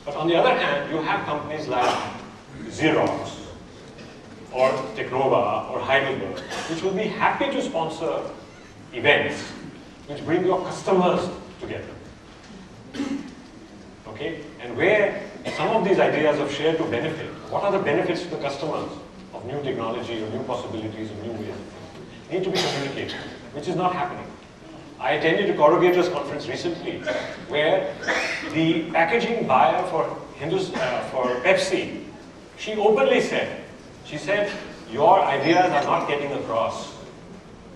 But on the other hand, you have companies like Xerox or Technova or Heidelberg, which will be happy to sponsor events which bring your customers together. Okay? And where some of these ideas of share to benefit, what are the benefits to the customers of new technology or new possibilities or new ways of thinking, need to be communicated, which is not happening. I attended a corrugators conference recently where the packaging buyer for Pepsi, she openly said, she said, your ideas are not getting across.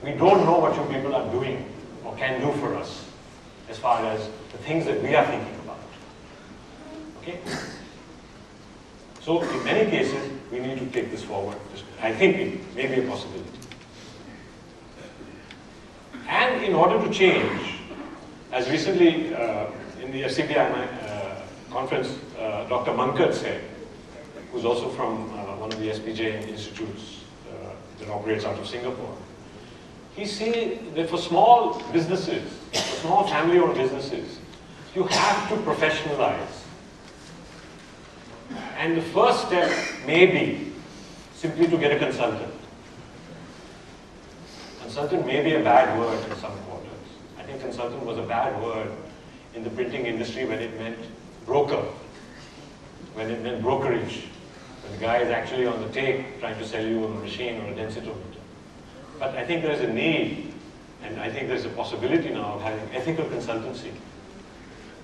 We don't know what you people are doing or can do for us as far as the things that we are thinking about. Okay? So in many cases, we need to take this forward. I think it may be a possibility. And in order to change, as recently in the FCPI conference, Dr. Mankad said, who's also from one of the SPJ institutes that operates out of Singapore, he said that for small businesses, for small family-owned businesses, you have to professionalize. And the first step may be simply to get a consultant. Consultant may be a bad word in some quarters. I think consultant was a bad word in the printing industry when it meant broker, when it meant brokerage, when the guy is actually on the tape trying to sell you a machine or a densitometer. But I think there's a need, and I think there's a possibility now of having ethical consultancy,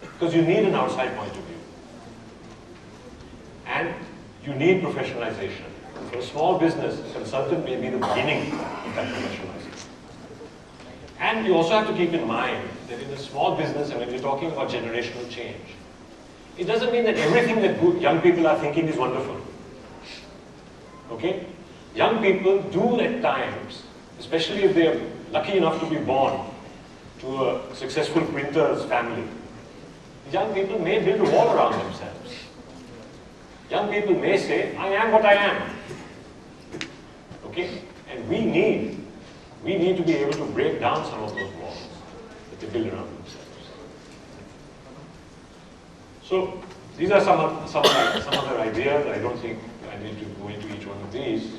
because you need an outside point of view. And you need professionalization. For a small business, a consultant may be the beginning of that professionalization. And you also have to keep in mind that in a small business, and when we're talking about generational change, it doesn't mean that everything that young people are thinking is wonderful. Okay? Young people do at times, especially if they are lucky enough to be born to a successful printer's family, young people may build a wall around themselves. Young people may say, I am what I am. Okay? And we need to be able to break down some of those walls that they build around themselves. So these are some other ideas. I don't think I need to go into each one of these.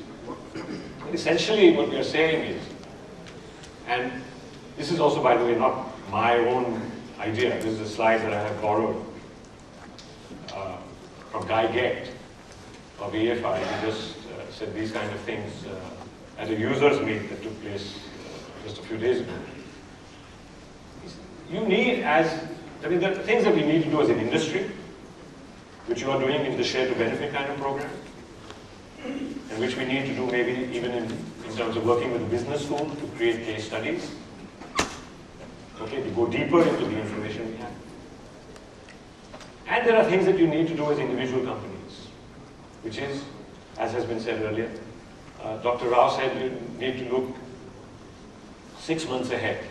But essentially what we are saying is, and this is also, by the way, not my own idea. This is a slide that I have borrowed from Guy Gecht of EFI. He just said these kind of things at a users meet that took place just a few days ago. You need there are things that we need to do as an industry, which you are doing in the share to benefit kind of program, and which we need to do maybe even in terms of working with the business school to create case studies, okay, to go deeper into the information we have. And there are things that you need to do as individual companies, which is, as has been said earlier, Dr. Rao said you need to look 6 months ahead.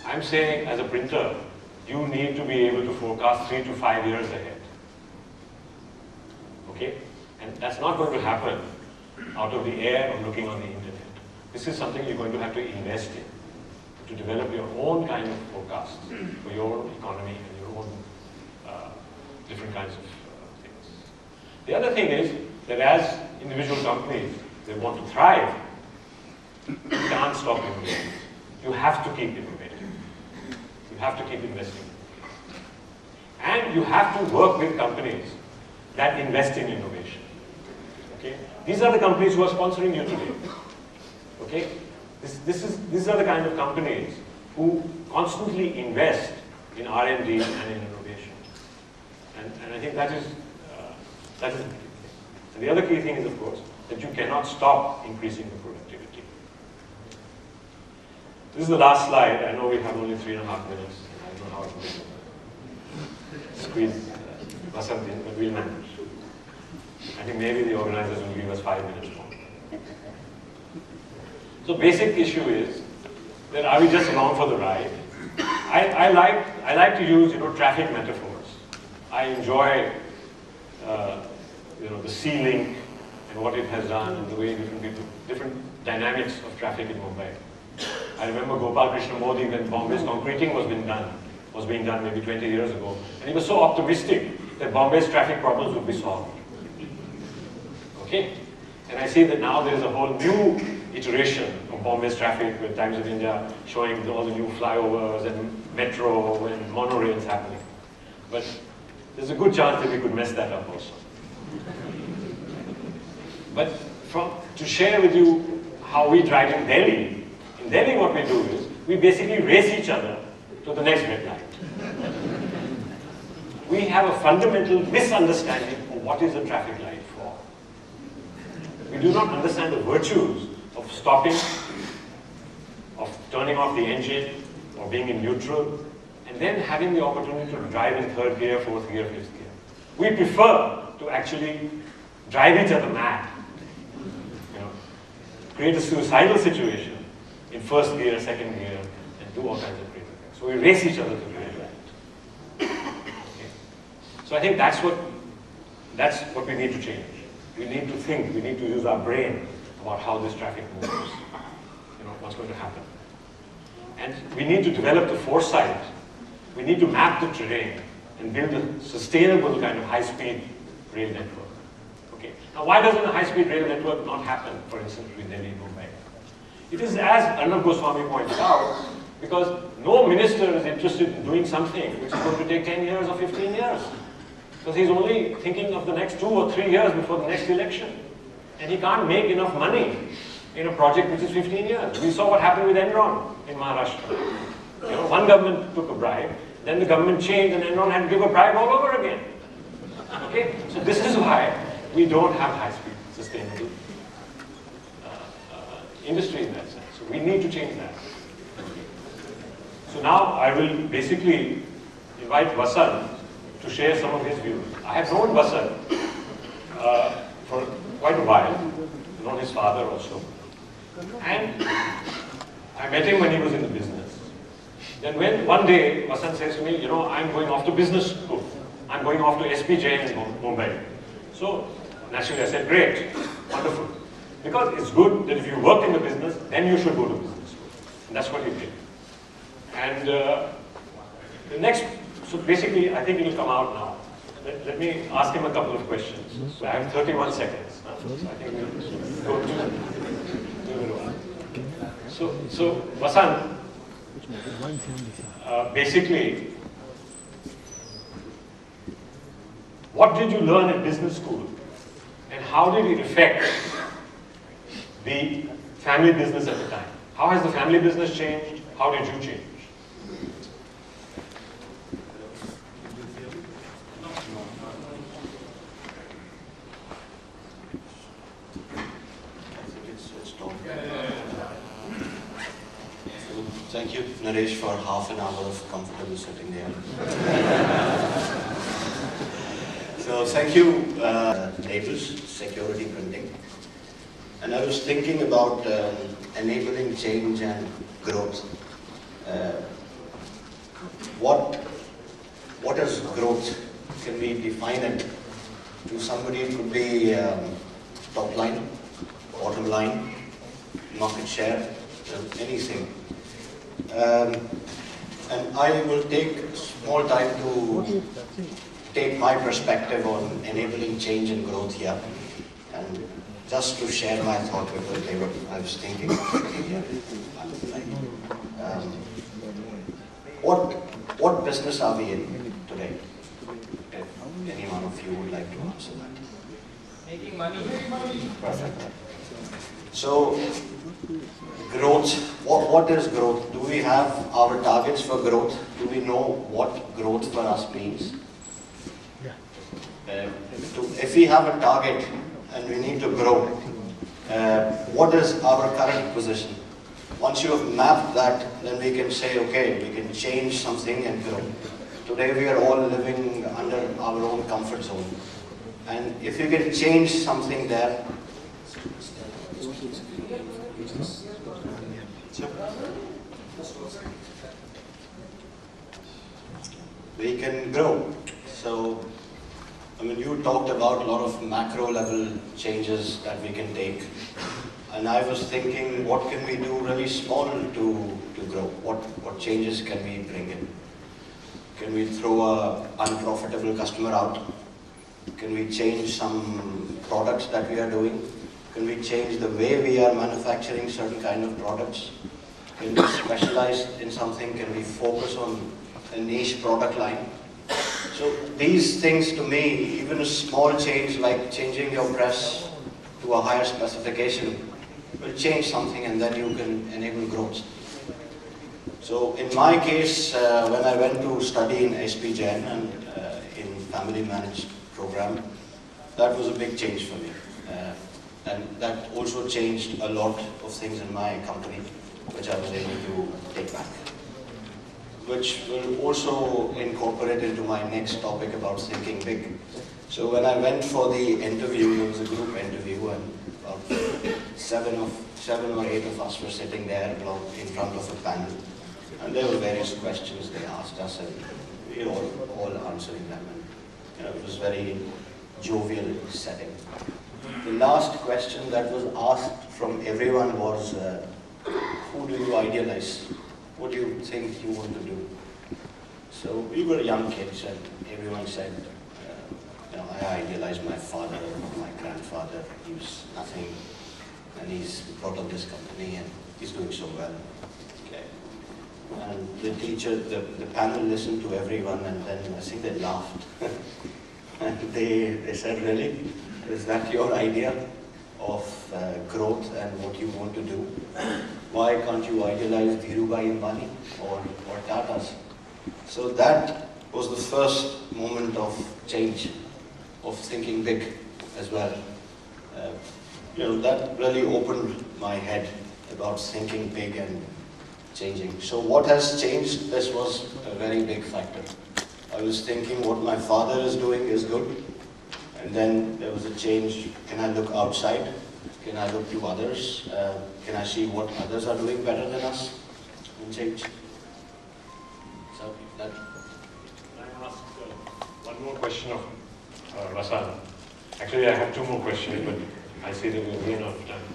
I'm saying as a printer, you need to be able to forecast 3 to 5 years ahead. Okay? And that's not going to happen out of the air or looking on the internet. This is something you're going to have to invest in, to develop your own kind of forecasts for your own economy and your own different kinds of things. The other thing is that as individual companies, they want to thrive, you can't stop innovating. You have to keep innovating. You have to keep investing. And you have to work with companies that invest in innovation. Okay? These are the companies who are sponsoring you today. Okay? These are the kind of companies who constantly invest in R&D and in innovation. And I think that is the key thing. And the other key thing is, of course, that you cannot stop increasing the productivity. This is the last slide. I know we have only 3.5 minutes. I don't know how to squeeze Vasant in, but we'll manage. I think maybe the organizers will give us 5 minutes more. So basic issue is that are we just along for the ride? I like to use traffic metaphors. I enjoy the C-link and what it has done and the way different dynamics of traffic in Mumbai. I remember Gopal Krishna Modi when Bombay's concreting was being done maybe 20 years ago, and he was so optimistic that Bombay's traffic problems would be solved. Okay? And I see that now there is a whole new iteration of Bombay's traffic with Times of India showing all the new flyovers and metro and monorails happening. But there's a good chance that we could mess that up also. But to share with you how we drive in Delhi what we do is, we basically race each other to the next red light. We have a fundamental misunderstanding of what is a traffic light for. We do not understand the virtues of stopping, of turning off the engine, or being in neutral, and then having the opportunity to drive in third gear, fourth gear, fifth gear. We prefer to actually drive each other mad. Create a suicidal situation in first gear, second gear, and do all kinds of crazy things. So we race each other to the red light. Okay. So I think that's what we need to change. We need to think, we need to use our brain about how this traffic moves, what's going to happen. And we need to develop the foresight. We need to map the terrain and build a sustainable kind of high-speed rail network. Okay. Now, why doesn't a high-speed rail network not happen, for instance, between Delhi and Mumbai? It is, as Arnab Goswami pointed out, because no minister is interested in doing something which is going to take 10 years or 15 years. Because he's only thinking of the next 2 or 3 years before the next election. And he can't make enough money in a project which is 15 years. We saw what happened with Enron in Maharashtra. One government took a bribe, then the government changed and Enron had to give a bribe all over again. Okay? So this is why we don't have high-speed, sustainable industry in that sense. So we need to change that. So now I will basically invite Vasant to share some of his views. I have known Vasant for quite a while, known his father also. And I met him when he was in the business. Then when one day Vasant says to me, I'm going off to business school. I'm going off to SP Jain in Mumbai. So naturally I said, great, wonderful. Because it's good that if you work in the business, then you should go to business school. And that's what he did. And the next, so basically I think it will come out now. Let me ask him a couple of questions. So I have 31 seconds. So I think we'll go to So Vasant, basically, what did you learn in business school? And how did it affect the family business at the time? How has the family business changed? How did you change? Thank you, Naresh, for half an hour of comfortable sitting there. So thank you, labels, security printing. And I was thinking about enabling change and growth. What is growth? Can we define it? To somebody it could be top line, bottom line, market share, anything. And I will take small time to take my perspective on enabling change and growth here, and just to share my thought because I was thinking here. What business are we in today? If any one of you would like to answer that. Making money. Perfect. So, growth, what is growth? Do we have our targets for growth? Do we know what growth for us means? If we have a target and we need to grow, what is our current position? Once you have mapped that, then we can say, okay, we can change something and grow. Today we are all living under our own comfort zone. And if you can change something there, we can grow. So, I mean, you talked about a lot of macro level changes that we can take. And I was thinking, what can we do really small to grow? What changes can we bring in? Can we throw a unprofitable customer out? Can we change some products that we are doing? Can we change the way we are manufacturing certain kind of products? Can we specialize in something? Can we focus on a niche product line? So these things, to me, even a small change like changing your press to a higher specification will change something, and then you can enable growth. So in my case, when I went to study in SP Jain and in family managed program, that was a big change for me. And that also changed a lot of things in my company, which I was able to take back. Which will also incorporate into my next topic about thinking big. So when I went for the interview, it was a group interview, and about seven or eight of us were sitting there in front of a panel. And there were various questions they asked us, and we were all answering them. And it was very jovial setting. The last question that was asked from everyone was, who do you idealize? What do you think you want to do? So we were young kids, and everyone said, I idealize my father, my grandfather. He was nothing, and he's brought up this company, and he's doing so well. Okay. And the teacher, the panel listened to everyone, and then I think they laughed. And they said, really? Is that your idea of growth and what you want to do? Why can't you idealize Dhirubhai Ambani or Tata's? So that was the first moment of change, of thinking big as well. That really opened my head about thinking big and changing. So what has changed? This was a very big factor. I was thinking what my father is doing is good. And then there was a change. Can I look outside? Can I look to others? Can I see what others are doing better than us? And change. So that. I ask one more question of Rasan. Actually, I have two more questions, but I see that we're running out of time.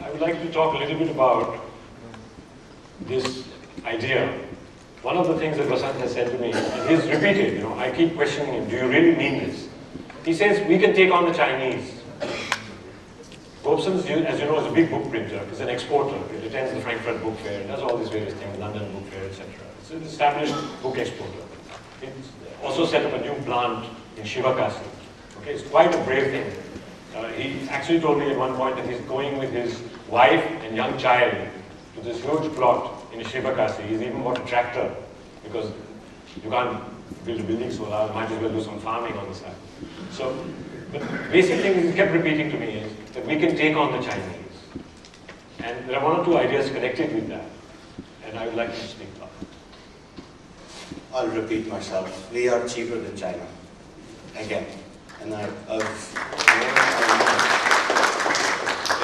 I would like to talk a little bit about this idea. One of the things that Vasant has said to me, and he's repeated, I keep questioning him, do you really mean this? He says, we can take on the Chinese. Gobson's, as you know, is a big book printer. It's an exporter. It attends the Frankfurt Book Fair. It does all these various things, London Book Fair, etc. It's an established book exporter. It's also set up a new plant in Shivakasi. Okay, it's quite a brave thing. He actually told me at one point that he's going with his wife and young child to this huge plot in Shivakasi. He's even bought a tractor because you can't build a building so large, might as well do some farming on the side. So, but basic thing he kept repeating to me is that we can take on the Chinese. And there are one or two ideas connected with that. And I would like to speak about it. I'll repeat myself. We are cheaper than China. Again. And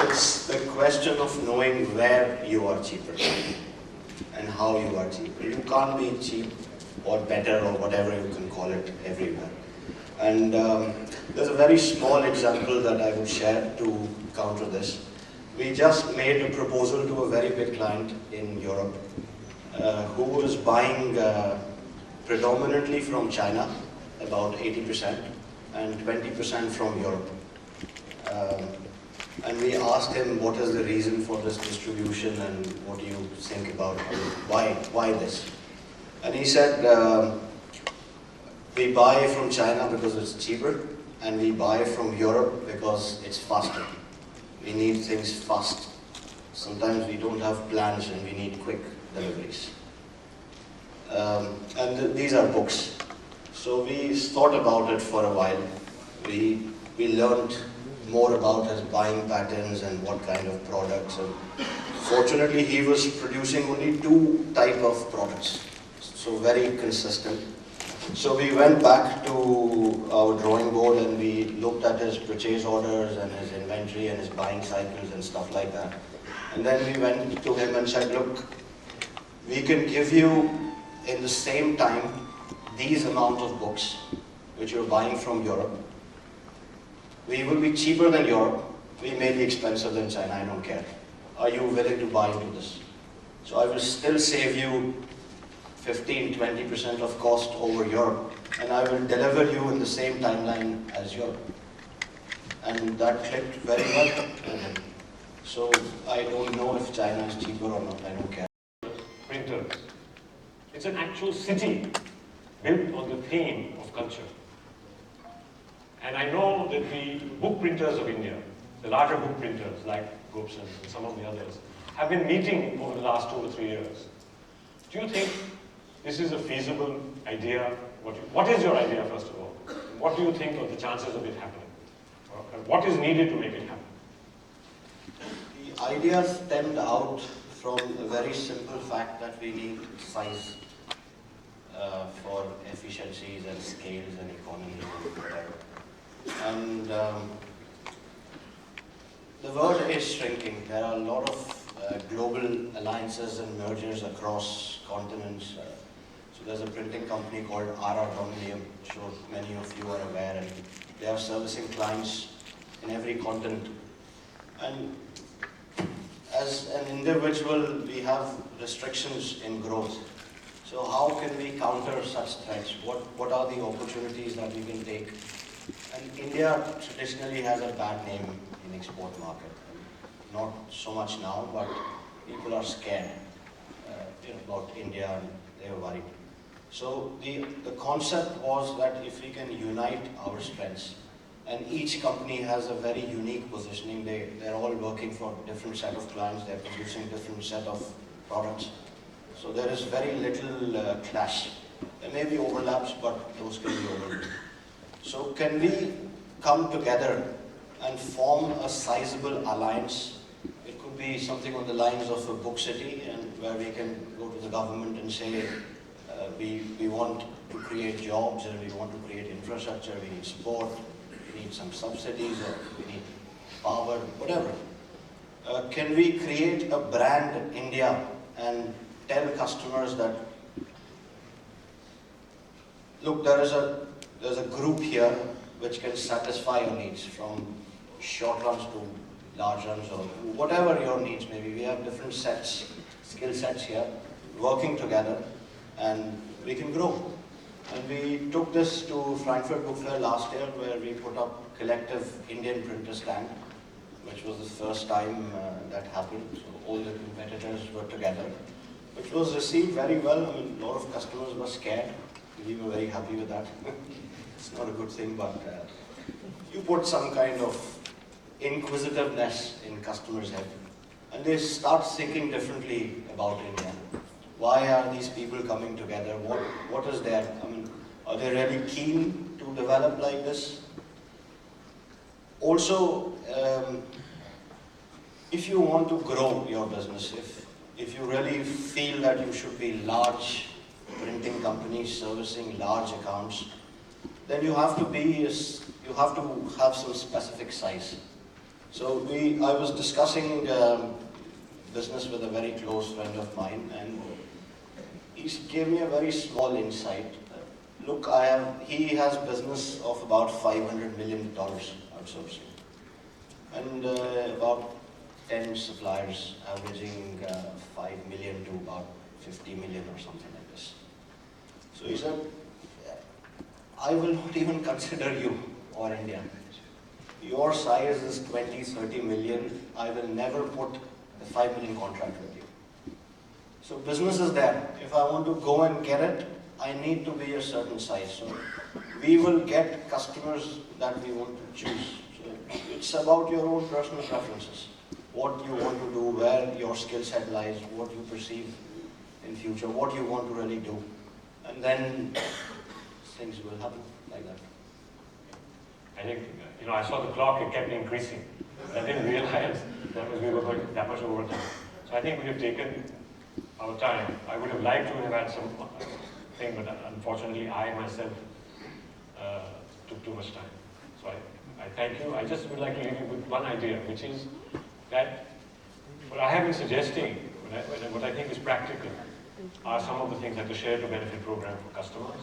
it's the question of knowing where you are cheaper and how you are cheaper. You can't be cheap or better or whatever you can call it everywhere. And there's a very small example that I would share to counter this. We just made a proposal to a very big client in Europe who was buying predominantly from China, about 80%, and 20% from Europe. And we asked him what is the reason for this distribution and what do you think about why this? And he said, we buy from China because it's cheaper, and we buy from Europe because it's faster. We need things fast. Sometimes we don't have plans and we need quick deliveries. And these are books. So we thought about it for a while. We learned more about his buying patterns and what kind of products. And fortunately, he was producing only two types of products, so very consistent. So we went back to our drawing board and we looked at his purchase orders and his inventory and his buying cycles and stuff like that. And then we went to him and said, look, we can give you in the same time these amount of books which you're buying from Europe. We will be cheaper than Europe. We may be expensive than China, I don't care. Are you willing to buy into this? So I will still save you 15-20% of cost over Europe, and I will deliver you in the same timeline as Europe. And that clicked very well with him. So I don't know if China is cheaper or not, I don't care. Printers. It's an actual city built on the theme of culture. And I know that the book printers of India, the larger book printers like Gobson's and some of the others, have been meeting over the last 2 or 3 years. Do you think this is a feasible idea? What is your idea, first of all? What do you think of the chances of it happening? What is needed to make it happen? The idea stemmed out from a very simple fact that we need size for efficiencies and scales and economies and whatever. And the world is shrinking. There are a lot of global alliances and mergers across continents. So there's a printing company called RR Dominium, I'm sure many of you are aware, and they are servicing clients in every continent. And as an individual, we have restrictions in growth. So how can we counter such threats? What are the opportunities that we can take? And India traditionally has a bad name in export market. Not so much now, but people are scared about India and they are worried. So the concept was that if we can unite our strengths, and each company has a very unique positioning. They're all working for a different set of clients. They're producing different set of products. So there is very little clash. There may be overlaps, but those can be overlooked. So can we come together and form a sizable alliance? It could be something on the lines of a book city, and where we can go to the government and say, we want to create jobs and we want to create infrastructure, we need support, we need some subsidies, or we need power, whatever. Can we create a brand India and tell customers that, look, there's a group here which can satisfy your needs, from short runs to large runs, or whatever your needs may be. We have different sets, skill sets here, working together, and we can grow. And we took this to Frankfurt Book Fair last year, where we put up collective Indian printer stand, which was the first time that happened. So all the competitors were together, which was received very well. I mean, a lot of customers were scared. We were very happy with that. It's not a good thing, but you put some kind of inquisitiveness in customers' head, and they start thinking differently about India. Why are these people coming together? What is there? I mean, are they really keen to develop like this? Also, if you want to grow your business, if you really feel that you should be large printing companies servicing large accounts, then you have to have some specific size. So I was discussing business with a very close friend of mine, and he gave me a very small insight. Look, he has business of about $500 million outsourcing, and about 10 suppliers, averaging 5 million to about 50 million or something like this. So he said, I will not even consider you or India. Your size is 20, 30 million. I will never put a 5 million contract with you. So business is there. If I want to go and get it, I need to be a certain size. So we will get customers that we want to choose. So it's about your own personal preferences. What you want to do, where your skill set lies, what you perceive in future, what you want to really do. And then things will happen like that. I think, I saw the clock, it kept increasing. I didn't realize we were going that much over time. So I think we have taken our time. I would have liked to have had some thing, but unfortunately I myself took too much time. So I thank you. I just would like to leave you with one idea, which is that what I have been suggesting, what I think is practical, are some of the things like the share to benefit program for customers.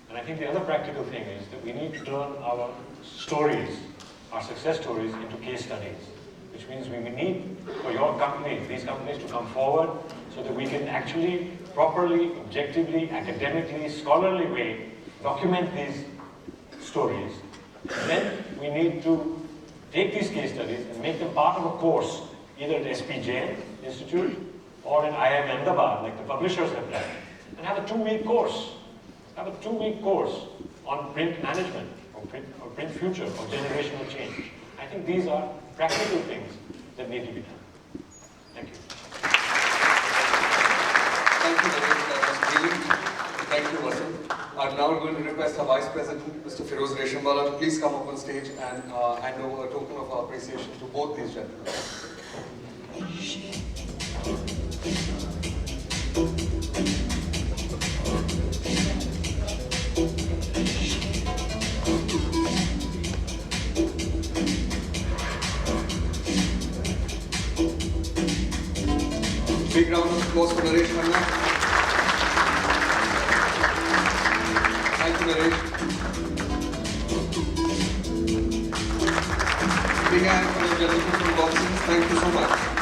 And I think the other practical thing is that we need to turn our stories, our success stories, into case studies, which means we need for your companies, these companies, to come forward so that we can actually properly, objectively, academically, scholarly way document these stories, then we need to take these case studies and make them part of a course, either at SP Jain Institute or in IIM Ahmedabad, like the publishers have done, and have a 2-week course. Have a 2-week course on print management, or print future, or generational change. I think these are practical things that need to be done. Thank you. Thank you, Naresh. That was brilliant. Thank you, Vasu. I'm now going to request our Vice President, Mr. Feroz Reshambala, to please come up on stage and hand over a token of our appreciation to both these gentlemen. Big round of applause for Naresh Khanna. Thank you, Naresh. Big hand for the gentleman from boxing. Thank you so much.